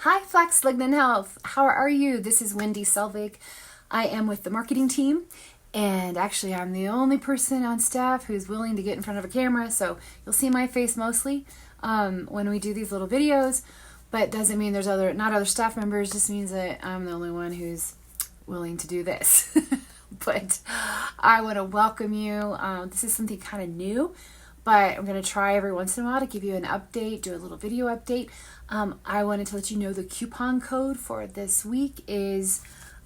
Hi, Flax Lignan Health. How are you? This is Wendy Selvig. I am with the marketing team, and actually I'm the only person on staff who's willing to get in front of a camera, so you'll see my face mostly when we do these little videos, but doesn't mean there's not other staff members, just means that I'm the only one who's willing to do this. But I want to welcome you. This is something kind of new, but I'm going to try every once in a while to give you an update, do a little video update. I wanted to let you know the coupon code for this week is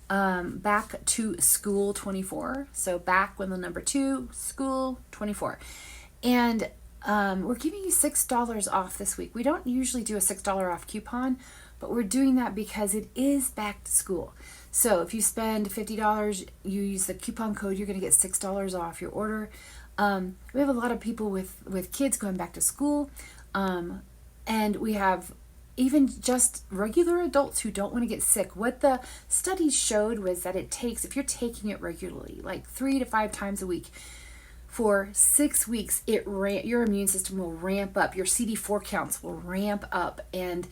back to school 24. So back with the number 2, school 24. And we're giving you $6 off this week. We don't usually do a $6 off coupon, but we're doing that because it is back to school. So if you spend $50, you use the coupon code, you're going to get $6 off your order. We have a lot of people with kids going back to school, and we have even just regular adults who don't want to get sick. What the studies showed was that it takes, if you're taking it regularly, like 3 to 5 times a week, for 6 weeks, your immune system will ramp up, your CD4 counts will ramp up, and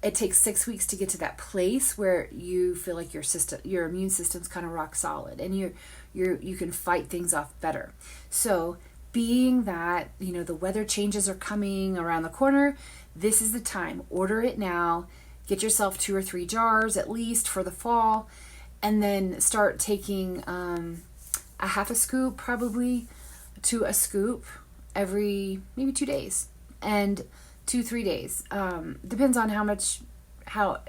it takes 6 weeks to get to that place where you feel like your immune system's kind of rock solid, and you can fight things off better. So being that, the weather changes are coming around the corner, this is the time. Order it now. Get yourself 2 or 3 jars at least for the fall, and then start taking a half a scoop probably to a scoop every maybe 2 days and 2-3 days. Depends on how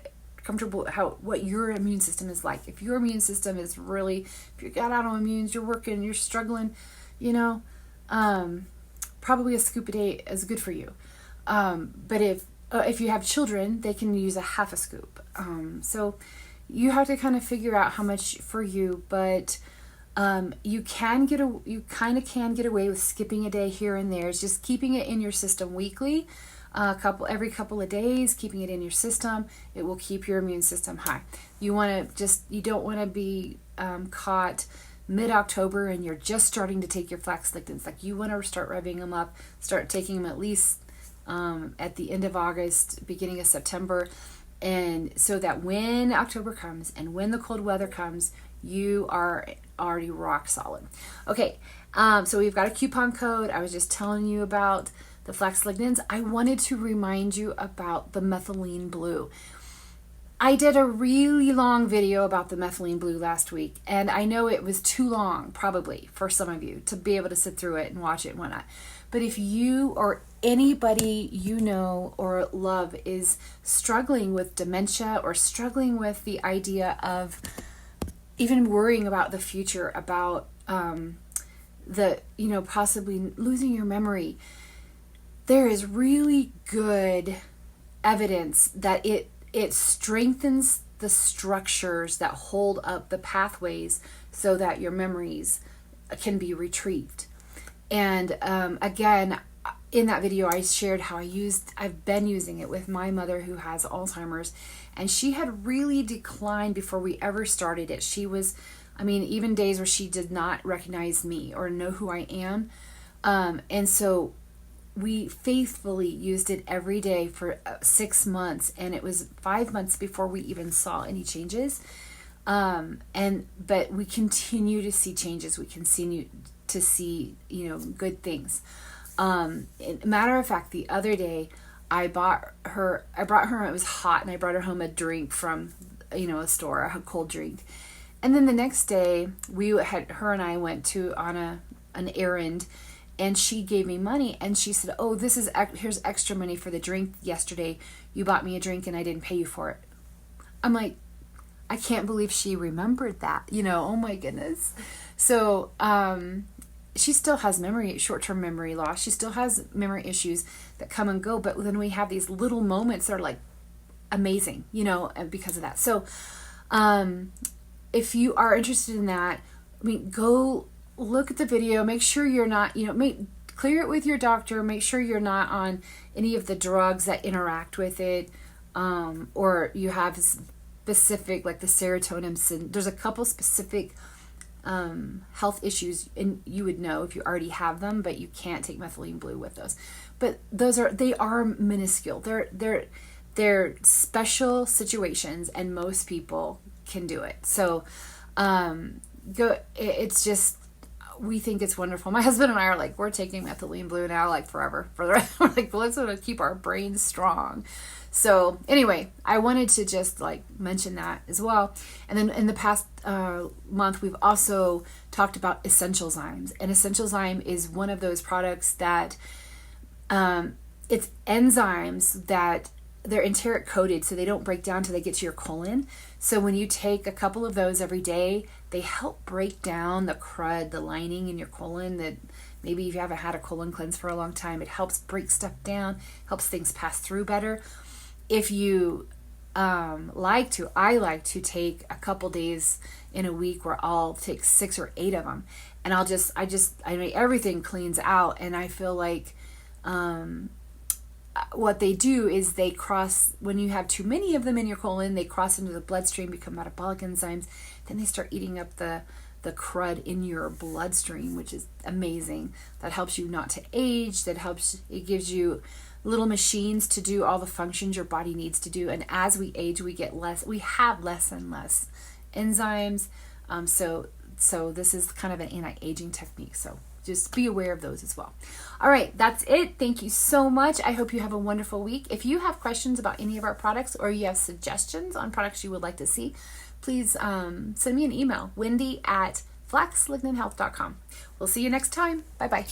comfortable, what your immune system is like. If your immune system is really, if you've got autoimmunes, you're working, you're struggling, probably a scoop a day is good for you. But if you have children, they can use a half a scoop. So you have to kind of figure out how much for you, but you kind of can get away with skipping a day here and there. It's just keeping it in your system weekly, every couple of days, keeping it in your system. It will keep your immune system high. You don't want to be caught mid-October and you're just starting to take your Flax Lignans. Like, you want to start revving them up, start taking them at least at the end of August, beginning of September, and so that when October comes and when the cold weather comes, you are already rock solid. Okay, so we've got a coupon code. I was just telling you about the Flax Lignans. I wanted to remind you about the methylene blue. I did a really long video about the methylene blue last week, and I know it was too long, probably, for some of you to be able to sit through it and watch it and whatnot. But if you or anybody you know or love is struggling with dementia or struggling with the idea of even worrying about the future, about possibly losing your memory, there is really good evidence that it strengthens the structures that hold up the pathways so that your memories can be retrieved. And again, in that video, I shared how I've been using it with my mother who has Alzheimer's, and she had really declined before we ever started it. She was, even days where she did not recognize me or know who I am. And so we faithfully used it every day for 6 months, and it was 5 months before we even saw any changes. But we continue to see changes. We continue to see, good things. Matter of fact, the other day I brought her, it was hot, and I brought her home a drink from, a store, a cold drink. And then the next day her and I went on an errand, and she gave me money, and she said, "Oh, here's extra money for the drink yesterday. You bought me a drink and I didn't pay you for it." I'm like, I can't believe she remembered that, oh my goodness. So, she still has short-term memory loss. She still has memory issues that come and go, but then we have these little moments that are like amazing, because of that. So, if you are interested in that, go look at the video, make sure you're not, clear it with your doctor, make sure you're not on any of the drugs that interact with it, or you have specific, like the serotonin, there's a couple specific health issues, and you would know if you already have them, but you can't take methylene blue with those. But they are minuscule. they're special situations, and most people can do it. So it's just, we think it's wonderful. My husband and I are like, we're taking methylene blue now, like forever. We're like, let's keep our brains strong. So anyway, I wanted to just like mention that as well. And then in the past month, we've also talked about essential zymes. And essential zyme is one of those products that it's enzymes that they're enteric coated, so they don't break down till they get to your colon. So when you take a couple of those every day, they help break down the crud, the lining in your colon that maybe if you haven't had a colon cleanse for a long time, it helps break stuff down, helps things pass through better. If you I like to take a couple days in a week where I'll take 6 or 8 of them, and I mean, everything cleans out, and I feel like what they do is they cross, when you have too many of them in your colon, they cross into the bloodstream, become metabolic enzymes, then they start eating up the crud in your bloodstream, which is amazing. That helps you not to age, it gives you little machines to do all the functions your body needs to do. And as we age, we have less and less enzymes. So this is kind of an anti-aging technique. So just be aware of those as well. All right, that's it. Thank you so much. I hope you have a wonderful week. If you have questions about any of our products, or you have suggestions on products you would like to see, please send me an email, wendy@flaxlignanhealth.com. We'll see you next time. Bye-bye.